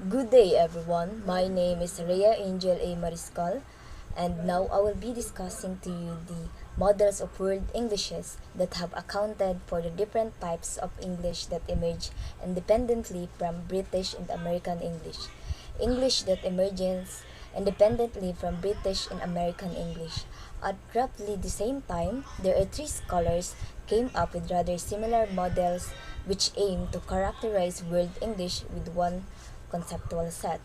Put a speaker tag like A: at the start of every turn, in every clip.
A: Good day everyone, my name is Rhea Angel A. Mariscal, and now I will be discussing to you the models of world Englishes that have accounted for the different types of English that emerge independently from British and American English. English that emerges independently from British and American English. At roughly the same time, there are three scholars came up with rather similar models which aim to characterize world English with one conceptual set.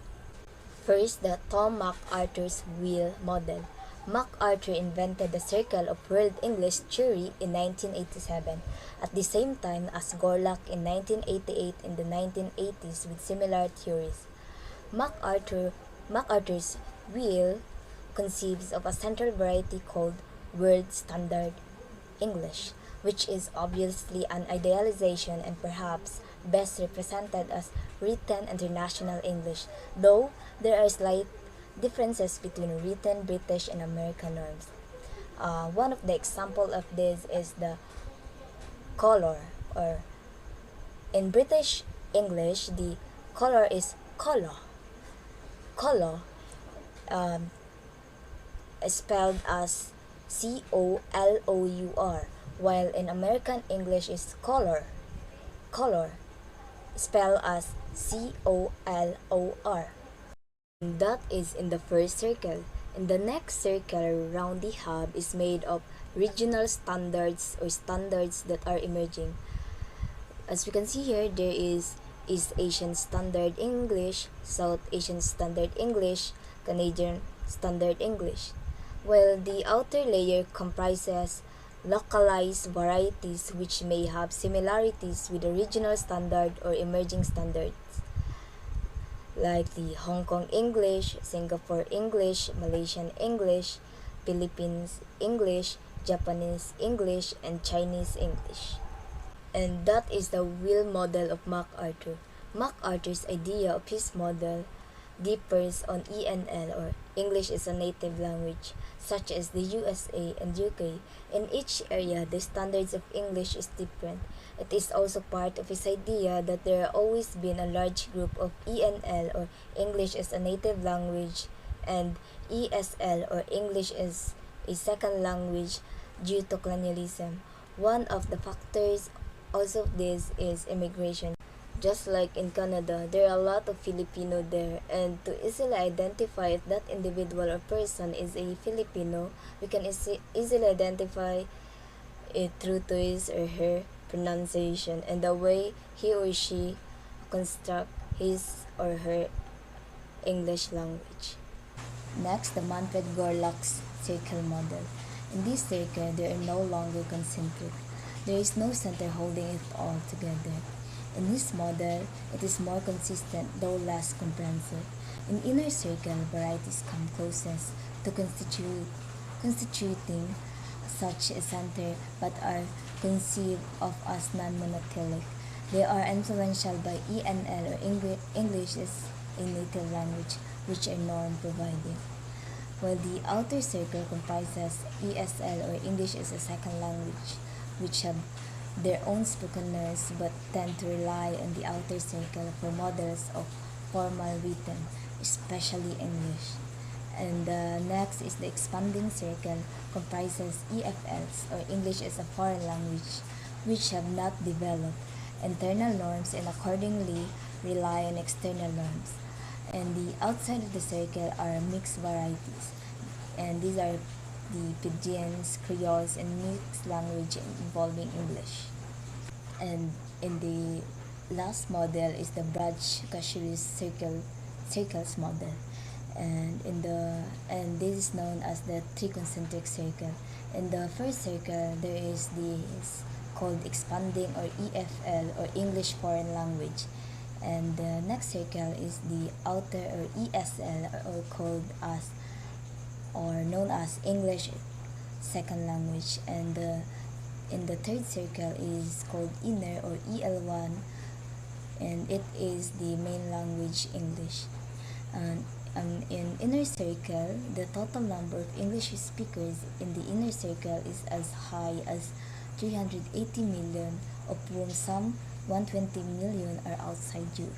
A: First, the Tom MacArthur's wheel model. MacArthur invented the circle of world English theory in 1987, at the same time as Gorlach in 1988 and the 1980s with similar theories. MacArthur, MacArthur's wheel conceives of a central variety called World Standard English, which is obviously an idealization and perhaps best represented as written international English, though there are slight differences between written British and American norms. One of the example of this is the color, or in British English, the color is colour. Colour um, is spelled as COLOUR, while in American English is color. Color spelled as COLOR. And that is in the first circle. In the next circle around the hub is made of regional standards or standards that are emerging. As we can see here, there is East Asian Standard English, South Asian Standard English, Canadian Standard English, while the outer layer comprises localized varieties which may have similarities with the regional standard or emerging standards, like the Hong Kong English, Singapore English, Malaysian English, Philippines English, Japanese English, and Chinese English. And that is the wheel model of MacArthur. MacArthur's idea of his model differs on ENL, or English is a native language, such as the USA and UK. In each area, the standards of English is different. It is also part of his idea that there have always been a large group of ENL, or English as a native language, and ESL, or English as a second language, due to colonialism. One of the factors also of this is immigration. Just like in Canada, there are a lot of Filipino there, and to easily identify if that individual or person is a Filipino, we can easily identify it through to his or her pronunciation and the way he or she construct his or her English language. Next, the Manfred Gorlach's circle model. In this circle, they are no longer concentric. There is no center holding it all together. In this model, it is more consistent though less comprehensive. In inner circle, varieties come closest to constituting such a center but are conceived of as non-monotelic. They are influential by ENL, or English is a native language, which are norm providing, while the outer circle comprises ESL, or English is a second language, which have their own spoken norms but tend to rely on the outer circle for models of formal written, especially English. And next is the expanding circle, comprises EFLs, or English as a foreign language, which have not developed internal norms and accordingly rely on external norms. And the outside of the circle are mixed varieties, and these are the Pidgins, Creoles, and mixed language involving English. And in the last model is the Braj-Kashiri's circles model, and this is known as the triconcentric circle. In the first circle, there is this called expanding, or EFL, or English foreign language, and the next circle is the outer, or ESL, or called as or known as English second language, and in the third circle is called inner, or EL1, and it is the main language English. And in inner circle, the total number of English speakers in the inner circle is as high as 380 million, of whom some 120 million are outside Europe.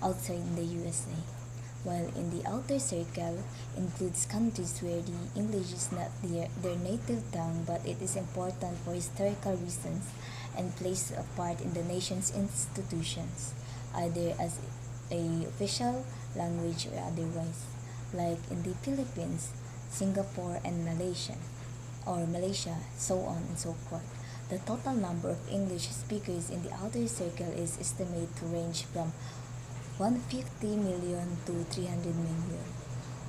A: outside the USA, while in the outer circle includes countries where the English is not their native tongue but it is important for historical reasons and plays a part in the nation's institutions, either as a official language or otherwise, like in the Philippines, Singapore, and Malaysia, so on and so forth. The total number of English speakers in the outer circle is estimated to range from 150 million to 300 million,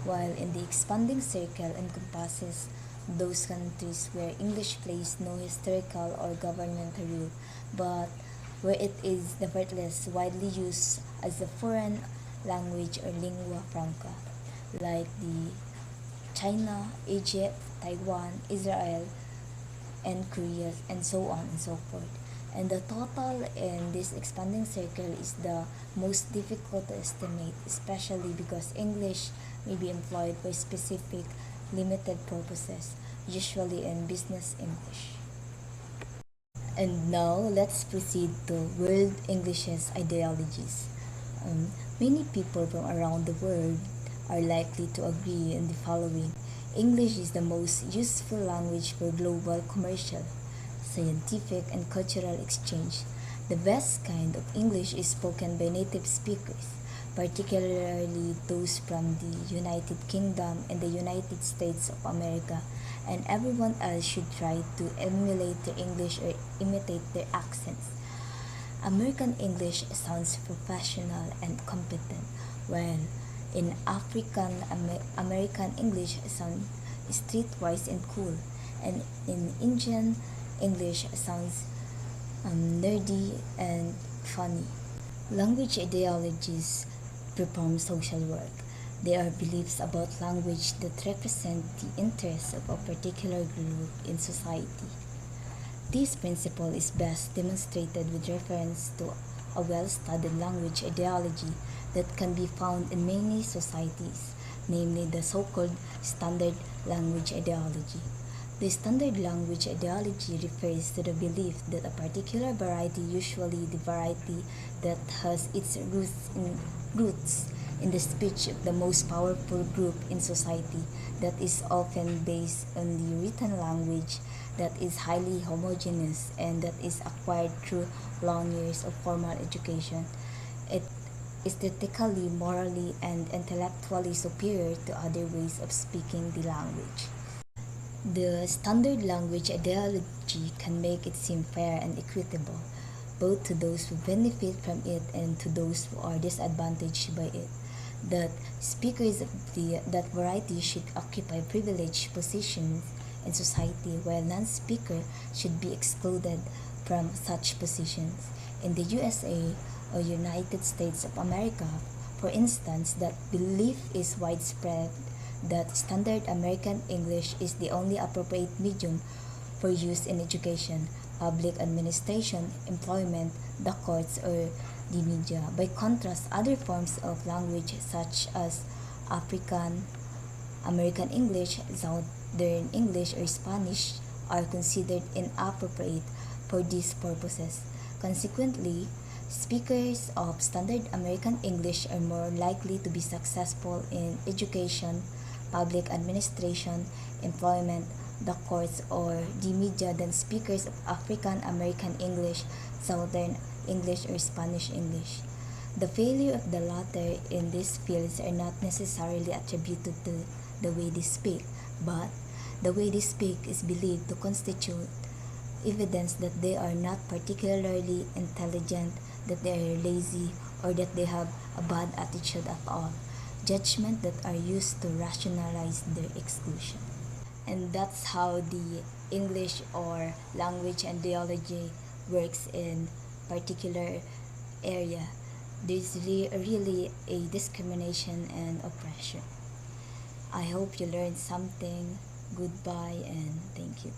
A: while in the expanding circle encompasses those countries where English plays no historical or governmental role, but where it is nevertheless widely used as a foreign language or lingua franca, like the China, Egypt, Taiwan, Israel, and Korea, and so on and so forth. And the total in this expanding circle is the most difficult to estimate, especially because English may be employed for specific limited purposes, usually in business English. And now let's proceed to World English's ideologies. Um, Many people from around the world are likely to agree in the following. English is the most useful language for global commercial, scientific, and cultural exchange. The best kind of English is spoken by native speakers, particularly those from the United Kingdom and the United States of America, and everyone else should try to emulate their English or imitate their accents. American English sounds professional and competent, while in American English sounds streetwise and cool, and in Indian English sounds nerdy and funny. Language ideologies perform social work. They are beliefs about language that represent the interests of a particular group in society. This principle is best demonstrated with reference to a well-studied language ideology that can be found in many societies, namely the so-called standard language ideology. The standard language ideology refers to the belief that a particular variety, usually the variety that has its roots in the speech of the most powerful group in society, that is often based on the written language, that is highly homogeneous, and that is acquired through long years of formal education. It aesthetically, morally, and intellectually superior to other ways of speaking the language. The standard language ideology can make it seem fair and equitable, both to those who benefit from it and to those who are disadvantaged by it, that speakers of that variety should occupy privileged positions in society while non-speakers should be excluded from such positions. In the USA or United States of America, for instance, that belief is widespread that standard American English is the only appropriate medium for use in education, public administration, employment, the courts, or the media. By contrast, other forms of language such as African American English, Southern English, or Spanish are considered inappropriate for these purposes. Consequently, speakers of standard American English are more likely to be successful in education, public administration, employment, the courts, or the media than speakers of African American English, Southern English, or Spanish English. The failure of the latter in these fields are not necessarily attributed to the way they speak, but the way they speak is believed to constitute evidence that they are not particularly intelligent, that they are lazy, or that they have a bad attitude at all. Judgment that are used to rationalize their exclusion. And that's how the English or language and ideology works in particular area. There's really a discrimination and oppression. I hope you learned something. Goodbye and thank you.